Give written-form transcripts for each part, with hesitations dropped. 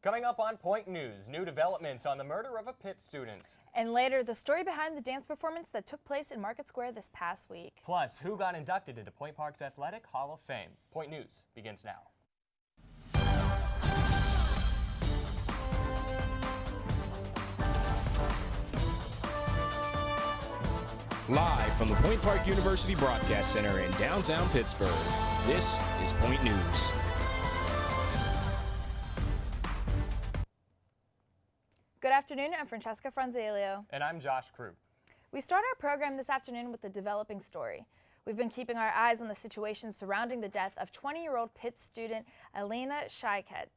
Coming up on Point News, new developments on the murder of a Pitt student. And later, the story behind the dance performance that took place in Market Square this past week. Plus, who got inducted into Point Park's Athletic Hall of Fame. Point News begins now. Live from the Point Park University Broadcast Center in downtown Pittsburgh, this is Point News. Good afternoon, I'm Francesca Franzalio. And I'm Josh Krupp. We start our program this afternoon with a developing story. We've been keeping our eyes on the situation surrounding the death of 20-year-old Pitt student Elena Scheiket.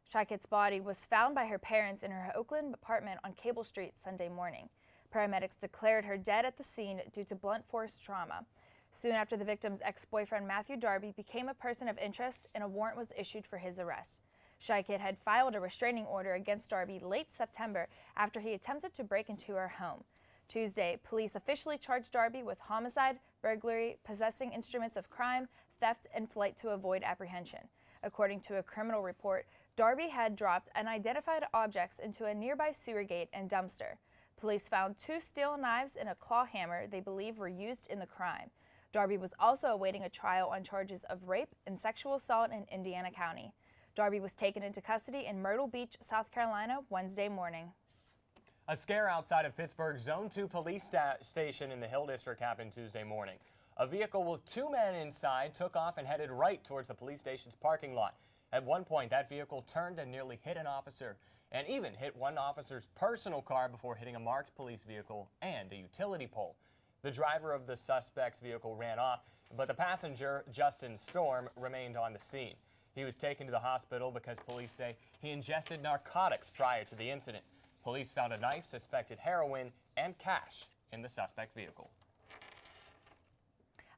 Scheiket's body was found by her parents in her Oakland apartment on Cable Street Sunday morning. Paramedics declared her dead at the scene due to blunt force trauma. Soon after, the victim's ex-boyfriend Matthew Darby became a person of interest and a warrant was issued for his arrest. Scheiket had filed a restraining order against Darby late September after he attempted to break into her home. Tuesday, police officially charged Darby with homicide, burglary, possessing instruments of crime, theft, and flight to avoid apprehension. According to a criminal report, Darby had dropped unidentified objects into a nearby sewer gate and dumpster. Police found 2 steel knives and a claw hammer they believe were used in the crime. Darby was also awaiting a trial on charges of rape and sexual assault in Indiana County. Darby was taken into custody in Myrtle Beach, South Carolina, Wednesday morning. A scare outside of Pittsburgh's Zone 2 police station in the Hill District happened Tuesday morning. A vehicle with 2 men inside took off and headed right towards the police station's parking lot. At one point, that vehicle turned and nearly hit an officer, and even hit one officer's personal car before hitting a marked police vehicle and a utility pole. The driver of the suspect's vehicle ran off, but the passenger, Justin Storm, remained on the scene. He was taken to the hospital because police say he ingested narcotics prior to the incident. Police found a knife, suspected heroin, and cash in the suspect vehicle.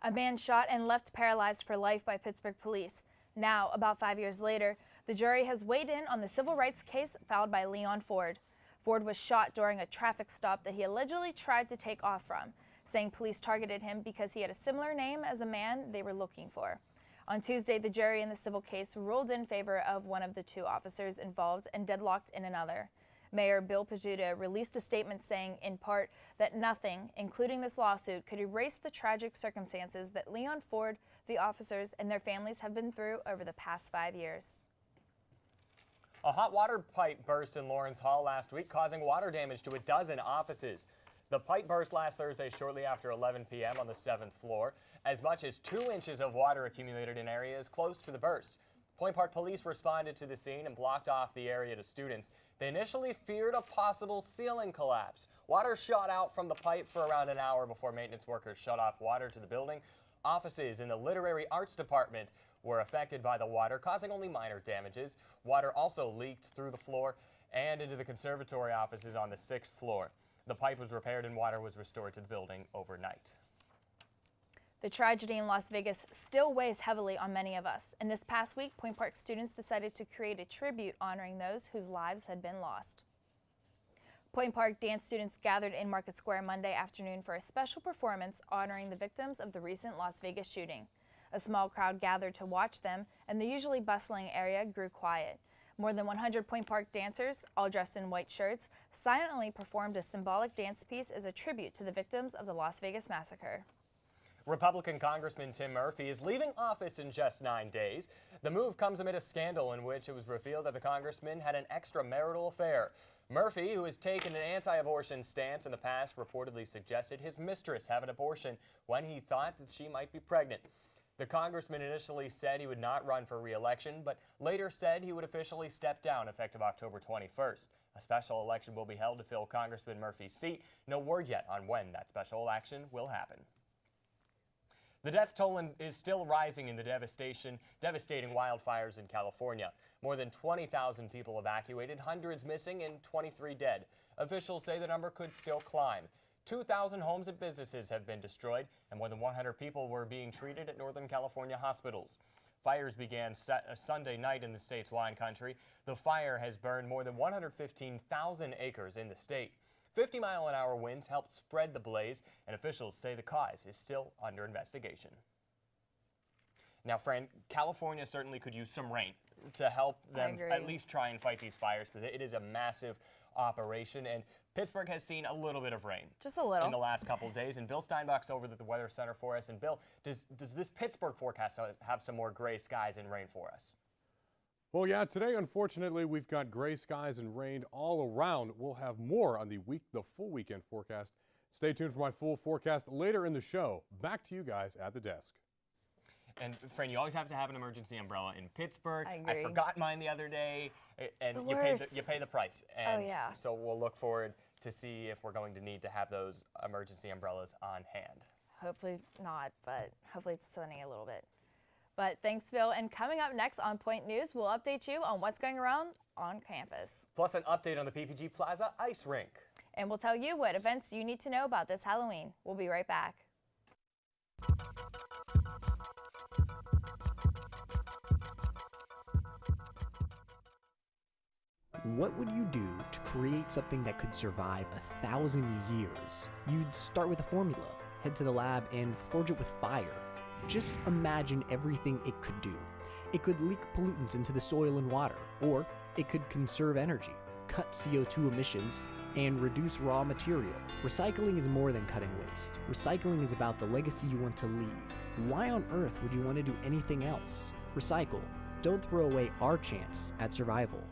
A man shot and left paralyzed for life by Pittsburgh police. Now, about 5 years later, the jury has weighed in on the civil rights case filed by Leon Ford. Ford was shot during a traffic stop that he allegedly tried to take off from, saying police targeted him because he had a similar name as a man they were looking for. On Tuesday, the jury in the civil case ruled in favor of one of the 2 officers involved and deadlocked in another. Mayor Bill Pezzuta released a statement saying, in part, that nothing, including this lawsuit, could erase the tragic circumstances that Leon Ford, the officers, and their families have been through over the past 5 years. A hot water pipe burst in Lawrence Hall last week, causing water damage to a dozen offices. The pipe burst last Thursday shortly after 11 p.m. on the 7th floor. As much as 2 inches of water accumulated in areas close to the burst. Point Park police responded to the scene and blocked off the area to students. They initially feared a possible ceiling collapse. Water shot out from the pipe for around an hour before maintenance workers shut off water to the building. Offices in the Literary Arts Department were affected by the water, causing only minor damages. Water also leaked through the floor and into the conservatory offices on the 6th floor. The pipe was repaired and water was restored to the building overnight. The tragedy in Las Vegas still weighs heavily on many of us, and this past week, Point Park students decided to create a tribute honoring those whose lives had been lost. Point Park dance students gathered in Market Square Monday afternoon for a special performance honoring the victims of the recent Las Vegas shooting. A small crowd gathered to watch them, and the usually bustling area grew quiet. More than 100 Point Park dancers, all dressed in white shirts, silently performed a symbolic dance piece as a tribute to the victims of the Las Vegas massacre. Republican Congressman Tim Murphy is leaving office in just 9 days. The move comes amid a scandal in which it was revealed that the congressman had an extramarital affair. Murphy, who has taken an anti-abortion stance in the past, reportedly suggested his mistress have an abortion when he thought that she might be pregnant. The congressman initially said he would not run for re-election, but later said he would officially step down effective October 21st. A special election will be held to fill Congressman Murphy's seat. No word yet on when that special election will happen. The death toll is still rising in the devastating wildfires in California. More than 20,000 people evacuated, hundreds missing, and 23 dead. Officials say the number could still climb. 2,000 homes and businesses have been destroyed, and more than 100 people were being treated at Northern California hospitals. Fires began Sunday night in the state's wine country. The fire has burned more than 115,000 acres in the state. 50-mile-an-hour winds helped spread the blaze, and officials say the cause is still under investigation. Now, friend, California certainly could use some rain. to help them agree. at least try and fight these fires, because it is a massive operation. And Pittsburgh has seen a little bit of rain. Just a little. In the last couple of days. And Bill Steinbach's over at the Weather Center for us. And Bill, does this Pittsburgh forecast have some more gray skies and rain for us? Well, yeah, today, unfortunately, we've got gray skies and rain all around. We'll have more on the full weekend forecast. Stay tuned for my full forecast later in the show. Back to you guys at the desk. And Fran, you always have to have an emergency umbrella in Pittsburgh. I agree. forgot mine the other day, and The you worst. pay the price. And yeah. So we'll look forward to see if we're going to need to have those emergency umbrellas on hand. Hopefully not, but hopefully it's sunny a little bit. But thanks, Bill. And coming up next on Point News, we'll update you on what's going around on campus. Plus an update on the PPG Plaza ice rink. And we'll tell you what events you need to know about this Halloween. We'll be right back. What would you do to create something that could survive 1,000 years? You'd start with a formula, head to the lab, and forge it with fire. Just imagine everything it could do. It could leak pollutants into the soil and water, or it could conserve energy, cut CO2 emissions, and reduce raw material. Recycling is more than cutting waste. Recycling is about the legacy you want to leave. Why on earth would you want to do anything else? Recycle. Don't throw away our chance at survival.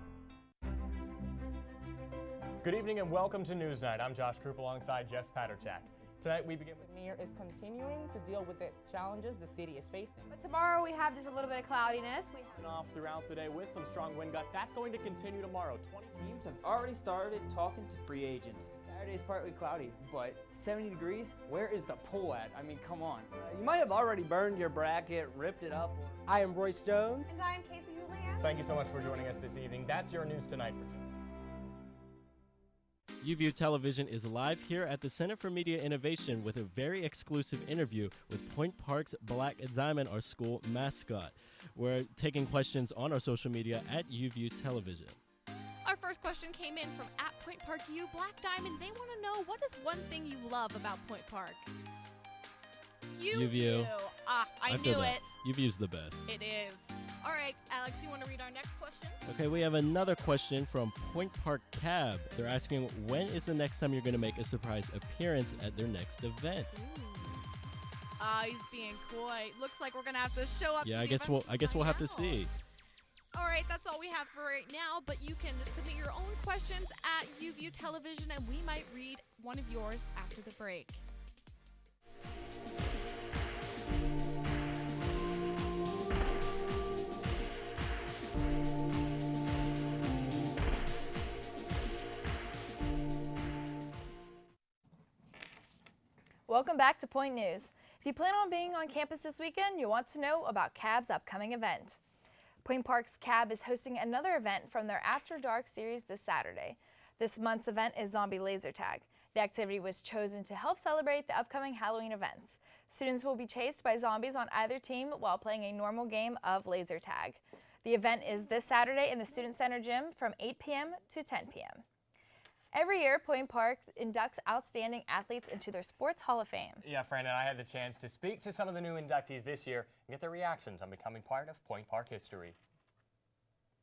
Good evening and welcome to Newsnight. I'm Josh Krupp alongside Jess Paterchak. Tonight we begin with The mayor is continuing to deal with the challenges the city is facing. But tomorrow we have just a little bit of cloudiness. off throughout the day with some strong wind gusts. That's going to continue tomorrow. 20 Teams have already started talking to free agents. Saturday's partly cloudy, but 70 degrees? Where is the pool at? I mean, come on. You might have already burned your bracket, ripped it up. I am Royce Jones. And I'm Casey Houlihan. Thank you so much for joining us this evening. That's your news tonight for today. UView Television is live here at the Center for Media Innovation with a very exclusive interview with Pointe Park's Black Diamond, our school mascot. We're taking questions on our social media at UView Television. Our first question came in from @PointeParkU Black Diamond. They want to know, what is one thing you love about Pointe Park? UView. I feel knew that. it. UView's the best. It is. All right, Alex, you want to read our next question? Okay, we have another question from Pointe Park Cab. They're asking, when is the next time you're going to make a surprise appearance at their next event? He's being coy. Looks like we're gonna have to show up. Yeah, to I the guess event we'll have to now. see. All right, that's all we have for right now. But you can submit your own questions at UView Television, and we might read one of yours after the break. Welcome back to Point News. If you plan on being on campus this weekend, you want to know about CAB's upcoming event. Pointe Park's CAB is hosting another event from their After Dark series this Saturday. This month's event is Zombie Laser Tag. The activity was chosen to help celebrate the upcoming Halloween events. Students will be chased by zombies on either team while playing a normal game of laser tag. The event is this Saturday in the Student Center gym from 8 p.m. to 10 p.m. Every year, Pointe Park inducts outstanding athletes into their Sports Hall of Fame. Yeah, Fran and I had the chance to speak to some of the new inductees this year and get their reactions on becoming part of Pointe Park history.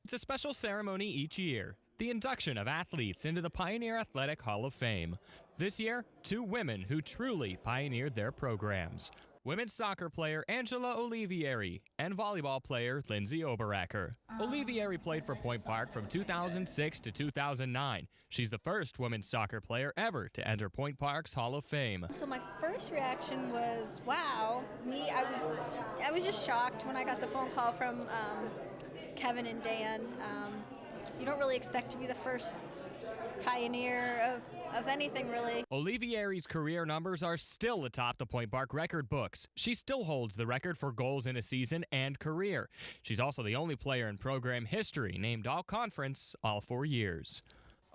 It's a special ceremony each year, the induction of athletes into the Pioneer Athletic Hall of Fame. This year, 2 women who truly pioneered their programs. Women's soccer player Angela Olivieri and volleyball player Lindsay Oberacker. Olivieri played for Pointe Park from 2006 to 2009. She's the first women's soccer player ever to enter Pointe Park's Hall of Fame. So my first reaction was, wow. I was just shocked when I got the phone call from Kevin and Dan. You don't really expect to be the first pioneer of anything, really. Olivieri's career numbers are still atop the Pointe Park record books. She still holds the record for goals in a season and career. She's also the only player in program history named All-Conference all 4 years.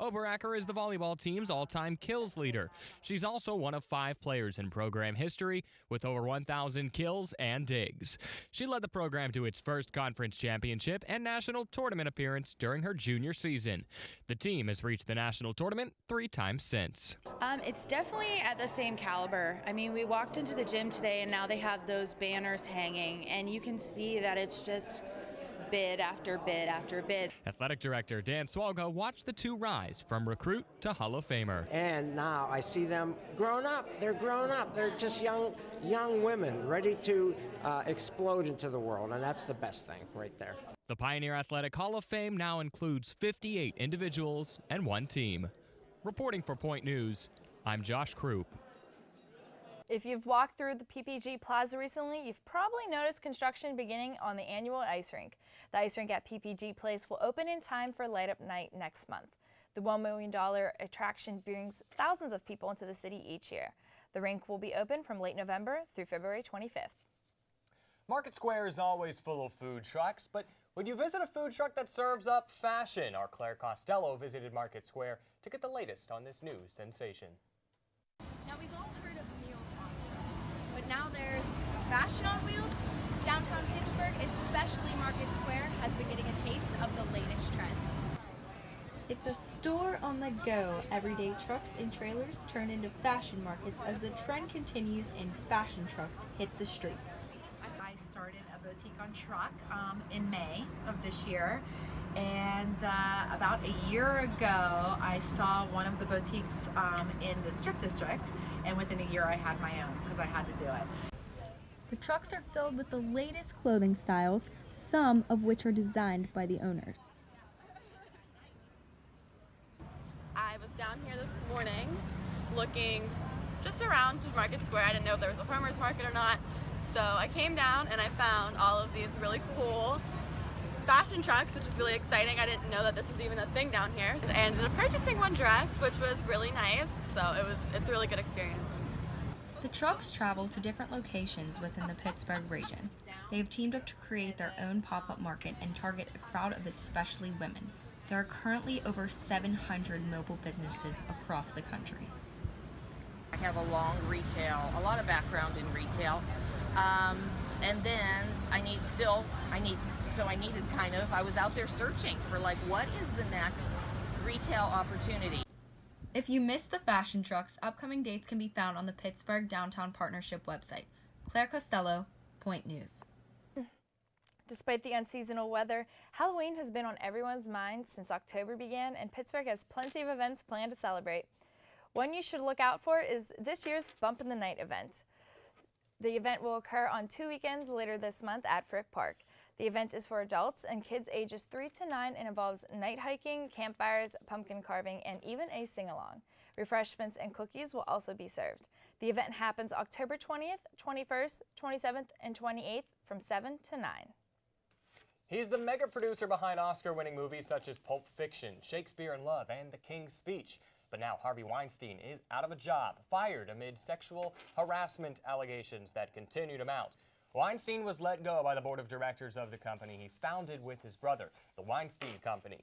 Oberacker is the volleyball team's all-time kills leader. She's also one of 5 players in program history with over 1,000 kills and digs. She led the program to its first conference championship and national tournament appearance during her junior season. The team has reached the national tournament 3 times since. It's definitely at the same caliber. I mean, we walked into the gym today and now they have those banners hanging, and you can see that it's just bid after bid after bid. Athletic Director Dan Swalga watched the two rise from recruit to Hall of Famer. And now I see them grown up. They're grown up. They're just young women ready to explode into the world, and that's the best thing right there. The Pioneer Athletic Hall of Fame now includes 58 individuals and 1 team. Reporting for Point News, I'm Josh Krupp. If you've walked through the PPG Plaza recently, you've probably noticed construction beginning on the annual ice rink. The ice rink at PPG Place will open in time for Light Up Night next month. The $1 million attraction brings thousands of people into the city each year. The rink will be open from late November through February 25th. Market Square is always full of food trucks, but would you visit a food truck that serves up fashion? Our Claire Costello visited Market Square to get the latest on this news sensation. Now, we've all heard of Meals on Wheels, but now there's fashion on wheels. Downtown Pittsburgh, especially Market Square, has been getting a taste of the latest trend. It's a store on the go. Everyday trucks and trailers turn into fashion markets as the trend continues and fashion trucks hit the streets. I started a boutique on truck in May of this year, and about a year ago I saw one of the boutiques in the Strip District, and within a year I had my own because I had to do it. The trucks are filled with the latest clothing styles, some of which are designed by the owners. I was down here this morning looking just around Market Square. I didn't know if there was a farmer's market or not. So I came down and I found all of these really cool fashion trucks, which is really exciting. I didn't know that this was even a thing down here. I ended up purchasing one dress, which was really nice. So it's a really good experience. The trucks travel to different locations within the Pittsburgh region. They have teamed up to create their own pop-up market and target a crowd of especially women. There are currently over 700 mobile businesses across the country. I have a long retail, a lot of background in retail. And then I was out there searching for like, what is the next retail opportunity? If you missed the fashion trucks, upcoming dates can be found on the Pittsburgh Downtown Partnership website. Claire Costello, Point News. Despite the unseasonal weather, Halloween has been on everyone's mind since October began, and Pittsburgh has plenty of events planned to celebrate. One you should look out for is this year's Bump in the Night event. The event will occur on 2 weekends later this month at Frick Park. The event is for adults and kids ages 3 to 9 and involves night hiking, campfires, pumpkin carving, and even a sing-along. Refreshments and cookies will also be served. The event happens October 20th, 21st, 27th, and 28th from 7 to 9. He's the mega producer behind Oscar-winning movies such as Pulp Fiction, Shakespeare in Love, and The King's Speech. But now Harvey Weinstein is out of a job, fired amid sexual harassment allegations that continue to mount. Weinstein was let go by the board of directors of the company he founded with his brother, the Weinstein Company.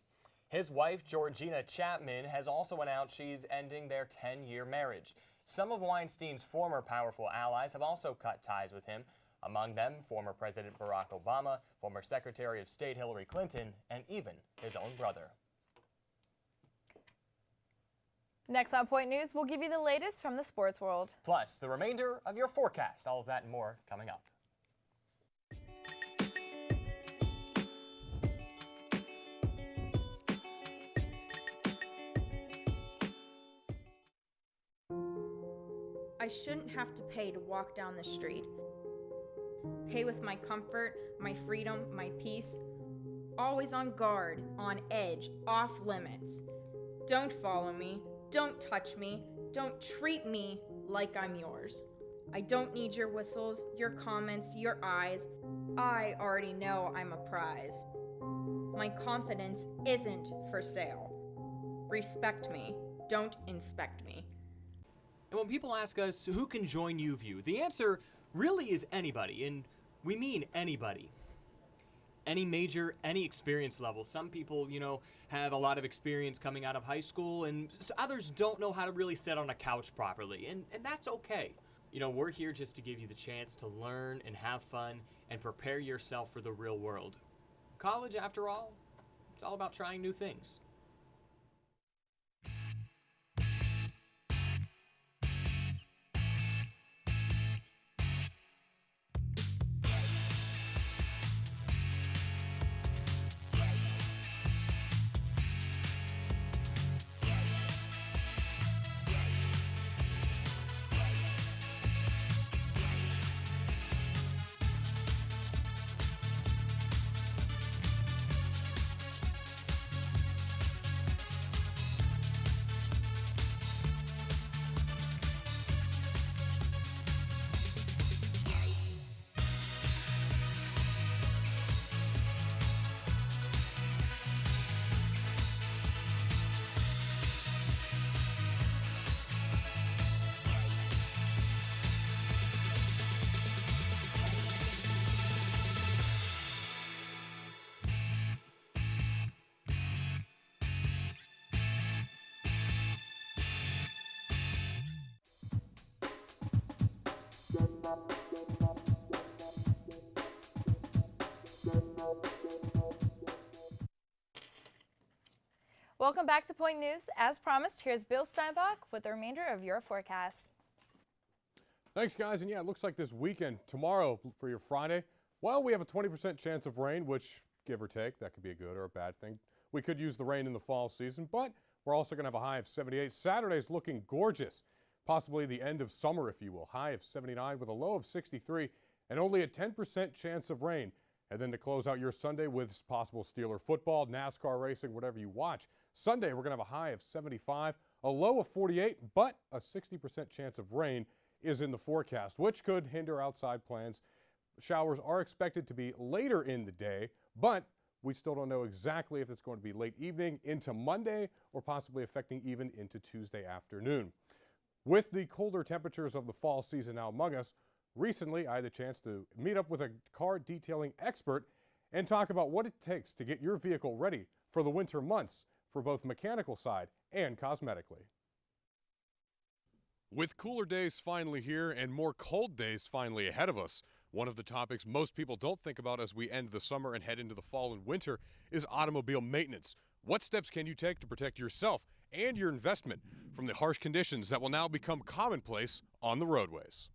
His wife, Georgina Chapman, has also announced she's ending their 10-year marriage. Some of Weinstein's former powerful allies have also cut ties with him. Among them, former President Barack Obama, former Secretary of State Hillary Clinton, and even his own brother. Next on Point News, we'll give you the latest from the sports world. Plus, the remainder of your forecast. All of that and more coming up. I shouldn't have to pay to walk down the street. Pay with my comfort, my freedom, my peace. Always on guard, on edge, off limits. Don't follow me. Don't touch me. Don't treat me like I'm yours. I don't need your whistles, your comments, your eyes. I already know I'm a prize. My confidence isn't for sale. Respect me. Don't inspect me. And when people ask us who can join UView, the answer really is anybody, and we mean anybody. Any major, any experience level. Some people, have a lot of experience coming out of high school, and others don't know how to really sit on a couch properly, and that's okay. We're here just to give you the chance to learn and have fun and prepare yourself for the real world. College, after all, it's all about trying new things. Welcome back to Point News. As promised, here's Bill Steinbach with the remainder of your forecast. Thanks, guys. And yeah, it looks like this weekend, tomorrow for your Friday, well, we have a 20% chance of rain, which, give or take, that could be a good or a bad thing. We could use the rain in the fall season, but we're also going to have a high of 78. Saturday's looking gorgeous, possibly the end of summer, if you will. High of 79 with a low of 63 and only a 10% chance of rain. And then to close out your Sunday with possible Steeler football, NASCAR racing, whatever you watch. Sunday, we're going to have a high of 75, a low of 48, but a 60% chance of rain is in the forecast, which could hinder outside plans. Showers are expected to be later in the day, but we still don't know exactly if it's going to be late evening into Monday or possibly affecting even into Tuesday afternoon. With the colder temperatures of the fall season now among us, recently I had the chance to meet up with a car detailing expert and talk about what it takes to get your vehicle ready for the winter months for both mechanical side and cosmetically. With cooler days finally here and more cold days finally ahead of us, one of the topics most people don't think about as we end the summer and head into the fall and winter is automobile maintenance. What steps can you take to protect yourself and your investment from the harsh conditions that will now become commonplace on the roadways?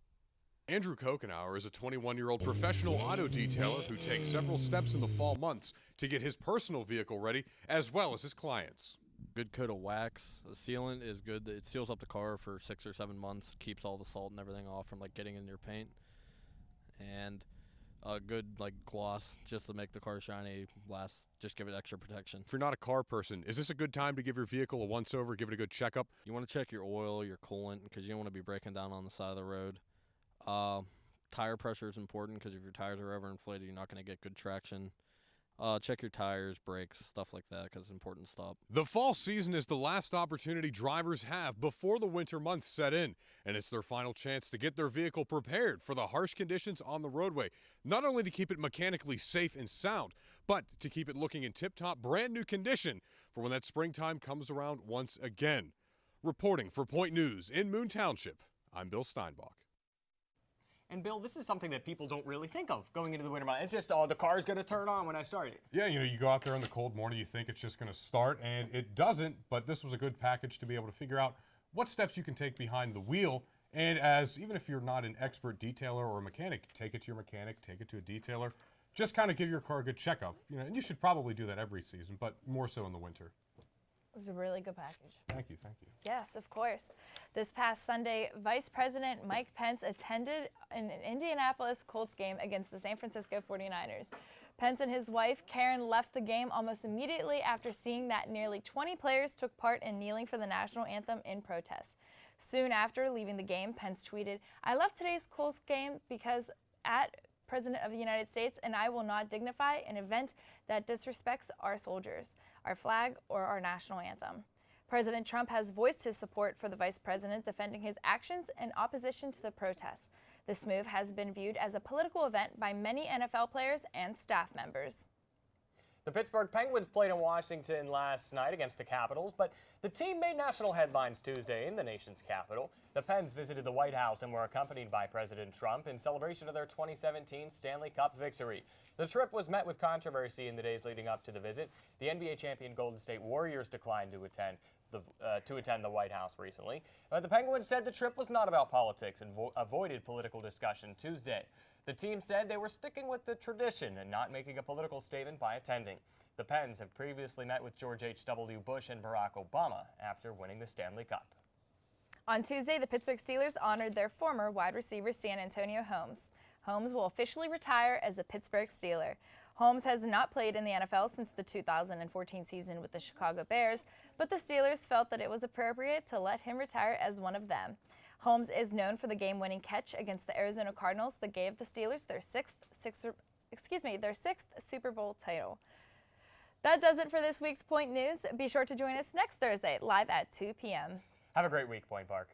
Andrew Kokenauer is a 21-year-old professional auto detailer who takes several steps in the fall months to get his personal vehicle ready as well as his clients. Good coat of wax. The sealant is good. It seals up the car for 6 or 7 months, keeps all the salt and everything off from getting in your paint. And a good gloss just to make the car shiny, last, just give it extra protection. If you're not a car person, is this a good time to give your vehicle a once-over, give it a good checkup? You want to check your oil, your coolant, because you don't want to be breaking down on the side of the road. Tire pressure is important because if your tires are overinflated, you're not going to get good traction. Check your tires, brakes, stuff like that, because it's important to stop. The fall season is the last opportunity drivers have before the winter months set in, and it's their final chance to get their vehicle prepared for the harsh conditions on the roadway, not only to keep it mechanically safe and sound, but to keep it looking in tip-top, brand-new condition for when that springtime comes around once again. Reporting for Point News in Moon Township, I'm Bill Steinbach. And Bill, this is something that people don't really think of going into the winter months. It's just, oh, the car's going to turn on when I start it. Yeah, you go out there in the cold morning, you think it's just going to start, and it doesn't, but this was a good package to be able to figure out what steps you can take behind the wheel. And even if you're not an expert detailer or a mechanic, take it to your mechanic, take it to a detailer. Just kind of give your car a good checkup. And you should probably do that every season, but more so in the winter. It was a really good package. Thank you, thank you. Yes, of course. This past Sunday, Vice President Mike Pence attended an Indianapolis Colts game against the San Francisco 49ers. Pence and his wife, Karen, left the game almost immediately after seeing that nearly 20 players took part in kneeling for the national anthem in protest. Soon after leaving the game, Pence tweeted, "I left today's Colts game because at President of the United States, and I will not dignify an event that disrespects our soldiers, our flag, or our national anthem." President Trump has voiced his support for the vice president, defending his actions in opposition to the protests. This move has been viewed as a political event by many NFL players and staff members. The Pittsburgh Penguins played in Washington last night against the Capitals, but the team made national headlines Tuesday in the nation's capital. The Pens visited the White House and were accompanied by President Trump in celebration of their 2017 Stanley Cup victory. The trip was met with controversy in the days leading up to the visit. The NBA champion Golden State Warriors declined to attend the White House recently. The Penguins said the trip was not about politics and avoided political discussion Tuesday. The team said they were sticking with the tradition and not making a political statement by attending. The Pens have previously met with George H.W. Bush and Barack Obama after winning the Stanley Cup. On Tuesday, the Pittsburgh Steelers honored their former wide receiver, San Antonio Holmes. Holmes will officially retire as a Pittsburgh Steeler. Holmes has not played in the NFL since the 2014 season with the Chicago Bears, but the Steelers felt that it was appropriate to let him retire as one of them. Holmes is known for the game-winning catch against the Arizona Cardinals that gave the Steelers their sixth Super Bowl title. That does it for this week's Point News. Be sure to join us next Thursday, live at 2 p.m. Have a great week, Point Park.